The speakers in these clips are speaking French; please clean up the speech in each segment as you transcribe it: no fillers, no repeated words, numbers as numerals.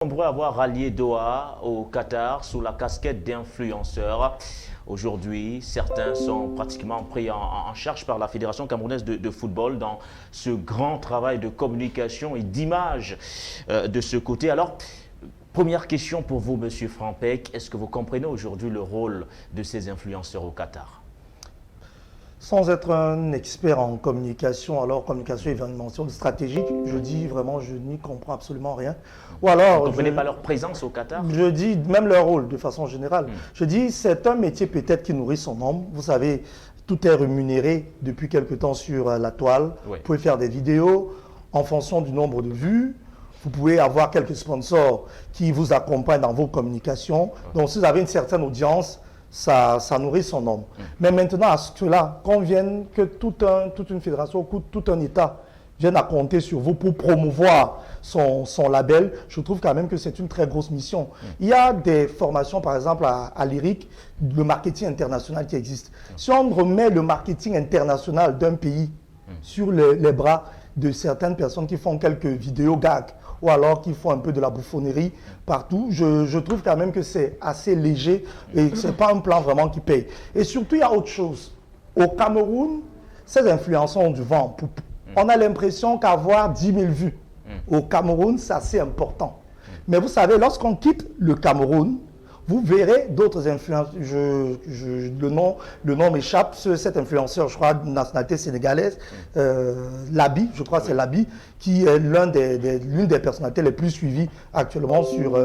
Nombreux à avoir rallié Doha au Qatar sous la casquette d'influenceurs. Aujourd'hui, certains sont pratiquement pris en charge par la Fédération camerounaise de football dans ce grand travail de communication et d'image de ce côté. Alors, première question pour vous, Monsieur Frampek. Est-ce que vous comprenez aujourd'hui le rôle de ces influenceurs au Qatar? Sans être un expert en communication, alors communication événementielle stratégique, je dis vraiment, je n'y comprends absolument rien. Ou alors, vous ne comprenez pas leur présence au Qatar? Je dis même leur rôle de façon générale. Je dis, c'est un métier peut-être qui nourrit son homme. Vous savez, tout est rémunéré depuis quelque temps sur la toile. Oui. Vous pouvez faire des vidéos en fonction du nombre de vues. Vous pouvez avoir quelques sponsors qui vous accompagnent dans vos communications. Donc, si vous avez une certaine audience, ça nourrit son homme. Mais maintenant, à cela, qu'on vienne, que toute une fédération, tout un État vienne à compter sur vous pour promouvoir son label, je trouve quand même que c'est une très grosse mission. Il y a des formations, par exemple, à l'IRIC, le marketing international qui existe. Si on remet le marketing international d'un pays sur les bras de certaines personnes qui font quelques vidéos gags, ou alors qui font un peu de la bouffonnerie partout, je trouve quand même que c'est assez léger et ce n'est pas un plan vraiment qui paye. Et surtout, il y a autre chose. Au Cameroun, ces influenceurs ont du vent. On a l'impression qu'avoir 10 000 vues au Cameroun, c'est assez important. Mais vous savez, lorsqu'on quitte le Cameroun, vous verrez d'autres influenceurs. Le nom m'échappe. Cet influenceur, je crois, de nationalité sénégalaise, Labi, je crois que c'est Labi, qui est l'une des personnalités les plus suivies actuellement sur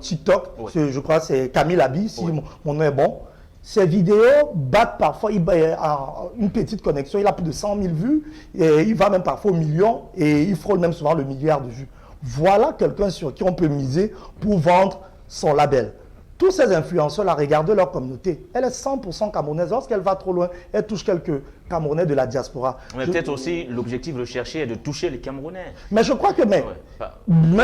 TikTok. Oui. Je crois que c'est Camille Labi, si Oui. mon nom est bon. Ces vidéos battent parfois, une petite connexion, il a plus de 100 000 vues, et il va même parfois au million, et il frôle même souvent le milliard de vues. Voilà quelqu'un sur qui on peut miser pour vendre son label. Tous ces influenceurs-là, regardez leur communauté. Elle est 100% camerounaise. Lorsqu'elle va trop loin, elle touche quelques Camerounais de la diaspora. Mais peut-être aussi, l'objectif recherché est de toucher les Camerounais. Mais je crois que, mais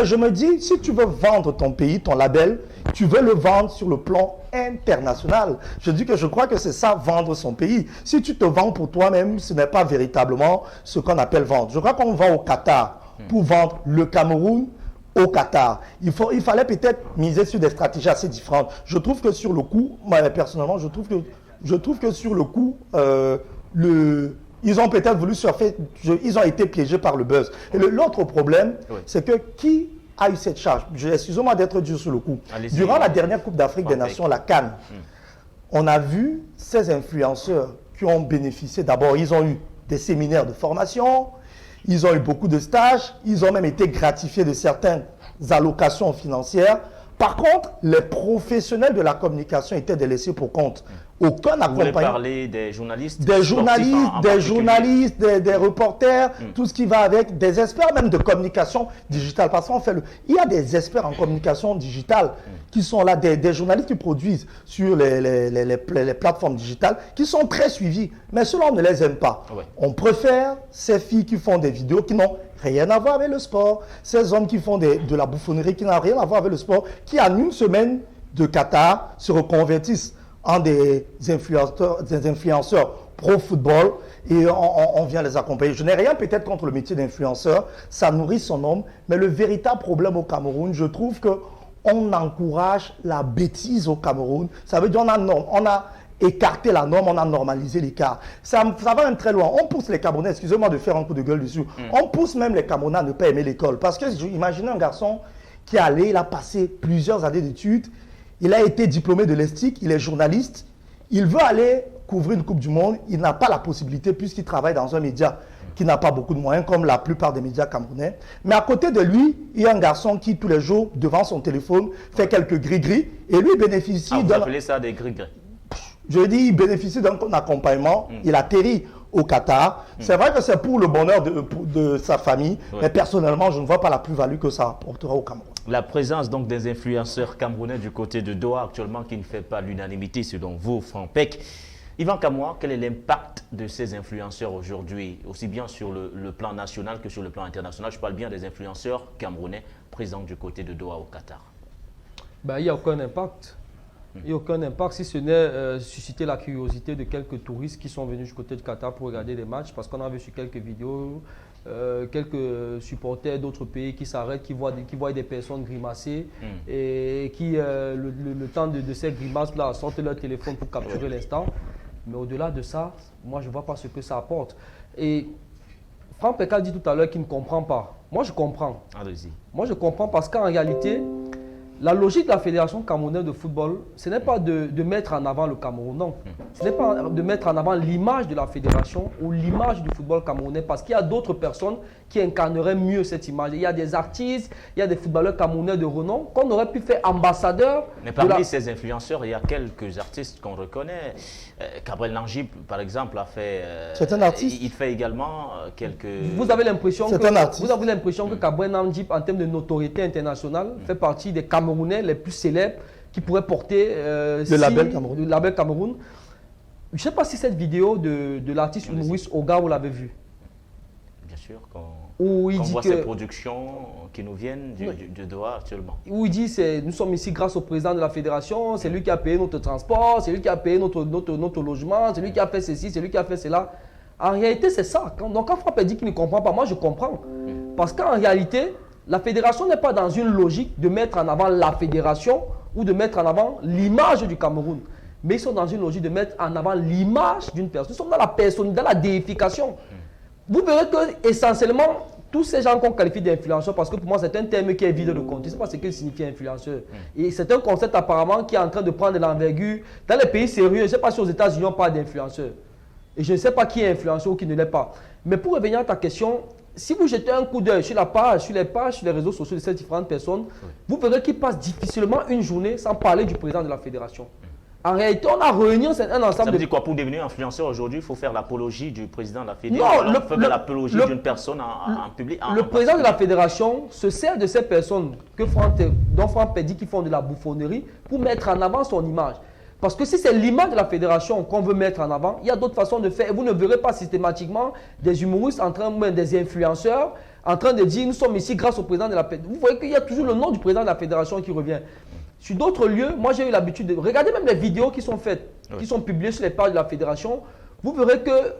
je me dis, si tu veux vendre ton pays, ton label, tu veux le vendre sur le plan international. Je dis que je crois que c'est ça, vendre son pays. Si tu te vends pour toi-même, ce n'est pas véritablement ce qu'on appelle vendre. Je crois qu'on va au Qatar pour vendre le Cameroun au Qatar. Il fallait peut-être miser sur des stratégies assez différentes. Je trouve que sur le coup, moi, personnellement, je trouve que sur le coup, ils ont peut-être voulu surfer, ils ont été piégés par le buzz. Et l'autre problème, c'est que qui a eu cette charge? Excusez-moi d'être dur sur le coup. Durant la dernière Coupe d'Afrique des Nations, la CAN, on a vu ces influenceurs qui ont bénéficié. D'abord, ils ont eu des séminaires de formation, ils ont eu beaucoup de stages, ils ont même été gratifiés de certaines allocations financières. Par contre, les professionnels de la communication étaient délaissés pour compte. Aucun accompagnement. Vous voulez parler des journalistes? Des journalistes, des reporters, tout ce qui va avec, des experts même de communication digitale. Parce qu'on il y a des experts en communication digitale qui sont là, des journalistes qui produisent sur les plateformes digitales, qui sont très suivis. Mais ceux-là, on ne les aime pas. Ouais. On préfère ces filles qui font des vidéos qui n'ont rien à voir avec le sport. Ces hommes qui font de la bouffonnerie qui n'ont rien à voir avec le sport, qui en une semaine de Qatar se reconvertissent en des influenceurs pro-football et on vient les accompagner. Je n'ai rien peut-être contre le métier d'influenceur, ça nourrit son homme, mais le véritable problème au Cameroun, je trouve qu'on encourage la bêtise au Cameroun. Ça veut dire on a écarté la norme, on a normalisé l'écart. Ça va même très loin. On pousse les Camerounais, excusez-moi de faire un coup de gueule dessus, on pousse même les Camerounais à ne pas aimer l'école. Parce que imaginez un garçon qui est allé, il a passé plusieurs années d'études, il a été diplômé de l'ESTIC, il est journaliste, il veut aller couvrir une Coupe du Monde, il n'a pas la possibilité puisqu'il travaille dans un média qui n'a pas beaucoup de moyens comme la plupart des médias camerounais. Mais à côté de lui, il y a un garçon qui tous les jours, devant son téléphone, fait quelques gris-gris et lui bénéficie vous appelez ça des gris-gris? Je dis, il bénéficie d'un accompagnement, il atterrit au Qatar. C'est vrai que c'est pour le bonheur de sa famille, mais personnellement, je ne vois pas la plus-value que ça apportera au Cameroun. La présence donc des influenceurs camerounais du côté de Doha actuellement qui ne fait pas l'unanimité selon vous, Frampek. Yvan Kamoua, quel est l'impact de ces influenceurs aujourd'hui, aussi bien sur le plan national que sur le plan international? Je parle bien des influenceurs camerounais présents du côté de Doha au Qatar. Il n'y a aucun impact. Il n'y a aucun impact si ce n'est susciter la curiosité de quelques touristes qui sont venus du côté du Qatar pour regarder les matchs, parce qu'on a vu sur quelques vidéos quelques supporters d'autres pays qui s'arrêtent, qui voient des personnes grimacer et qui, le temps de ces grimaces-là, sortent leur téléphone pour capturer l'instant. Mais au-delà de ça, moi, je ne vois pas ce que ça apporte. Et Franck Peka dit tout à l'heure qu'il ne comprend pas. Moi, je comprends. Allez-y. Moi, je comprends parce qu'en réalité, la logique de la Fédération camerounaise de football, ce n'est pas de mettre en avant le Cameroun, non. Ce n'est pas de mettre en avant l'image de la Fédération ou l'image du football camerounais parce qu'il y a d'autres personnes qui incarneraient mieux cette image. Il y a des artistes, il y a des footballeurs camerounais de renom qu'on aurait pu faire ambassadeurs. Mais parmi ces influenceurs, il y a quelques artistes qu'on reconnaît. Gabriel Nangib, par exemple, a fait... c'est un artiste. Il fait également quelques... Vous avez l'impression que Mm. Gabriel Nangib, en termes de notoriété internationale, fait partie des Camerounais les plus célèbres qui pourraient porter le label Cameroun. Je ne sais pas si cette vidéo de l'artiste humoriste Oga, vous l'avez vue. Bien sûr, Où il qu'on dit voit que, ces productions qui nous viennent du Doha actuellement. où il dit nous sommes ici grâce au président de la fédération, c'est lui qui a payé notre transport, c'est lui qui a payé notre logement, c'est lui qui a fait ceci, c'est lui qui a fait cela. En réalité, c'est ça. Donc quand Frappé dit qu'il ne comprend pas, moi je comprends. Parce qu'en réalité, la fédération n'est pas dans une logique de mettre en avant la fédération ou de mettre en avant l'image du Cameroun. Mais ils sont dans une logique de mettre en avant l'image d'une personne. Ils sont dans la personne, dans la déification. Vous verrez que essentiellement, tous ces gens qu'on qualifie d'influenceurs, parce que pour moi c'est un terme qui est vide de contexte, je ne sais pas ce qu'il signifie influenceur. Et c'est un concept apparemment qui est en train de prendre de l'envergure. Dans les pays sérieux, je ne sais pas si aux États-Unis on parle d'influenceurs. Et je ne sais pas qui est influenceur ou qui ne l'est pas. Mais pour revenir à ta question, si vous jetez un coup d'œil sur la page, sur les pages, sur les réseaux sociaux de ces différentes personnes, vous verrez qu'ils passent difficilement une journée sans parler du président de la fédération. En réalité, on a réuni un ensemble Ça veut dire quoi? Pour devenir influenceur aujourd'hui, il faut faire l'apologie du président de la Non, fédération. Il faut faire l'apologie d'une personne en public. Le président de la fédération se sert de ces personnes dont Franck dit qu'ils font de la bouffonnerie pour mettre en avant son image. Parce que si c'est l'image de la fédération qu'on veut mettre en avant, il y a d'autres façons de faire. Et vous ne verrez pas systématiquement des humoristes, des influenceurs, en train de dire nous sommes ici grâce au président de la fédération. Vous voyez qu'il y a toujours le nom du président de la fédération qui revient. Sur d'autres lieux, moi j'ai eu l'habitude de regarder même les vidéos qui sont faites, qui sont publiées sur les pages de la fédération. Vous verrez que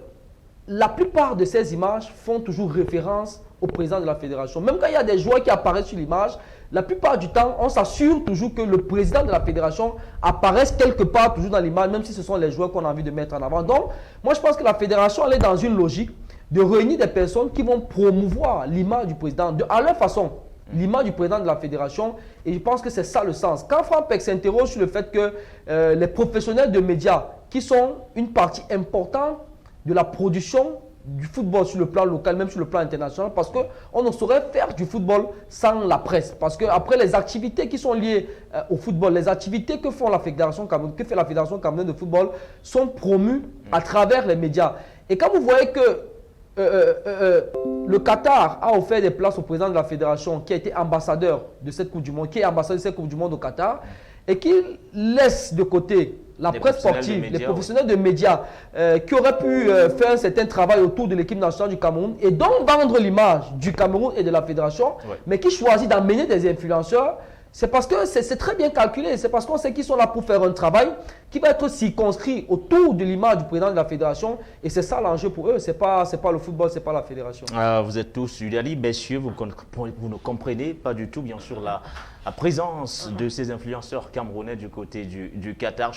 la plupart de ces images font toujours référence au président de la fédération. Même quand il y a des joueurs qui apparaissent sur l'image, la plupart du temps, on s'assure toujours que le président de la fédération apparaisse quelque part toujours dans l'image, même si ce sont les joueurs qu'on a envie de mettre en avant. Donc, moi je pense que la fédération elle est dans une logique de réunir des personnes qui vont promouvoir l'image du président à leur façon. L'image du président de la fédération, et je pense que c'est ça le sens. Quand Franck Peck s'interroge sur le fait que les professionnels de médias, qui sont une partie importante de la production du football sur le plan local, même sur le plan international, parce qu'on ne saurait faire du football sans la presse. Parce qu'après les activités qui sont liées au football, les activités que fait la Fédération camerounaise de football sont promues à travers les médias. Et quand vous voyez que le Qatar a offert des places au président de la fédération qui a été ambassadeur de cette Coupe du Monde, qui est ambassadeur de cette Coupe du Monde au Qatar, et qu'il laisse de côté la presse sportive, les professionnels de médias qui auraient pu faire un certain travail autour de l'équipe nationale du Cameroun et donc vendre l'image du Cameroun et de la fédération, mais qui choisit d'amener des influenceurs. C'est parce que c'est très bien calculé, c'est parce qu'on sait qu'ils sont là pour faire un travail qui va être circonscrit autour de l'image du président de la fédération et c'est ça l'enjeu pour eux, c'est pas le football, c'est pas la fédération. Vous êtes tous Udali, messieurs, vous ne comprenez pas du tout bien sûr la présence de ces influenceurs camerounais du côté du Qatar.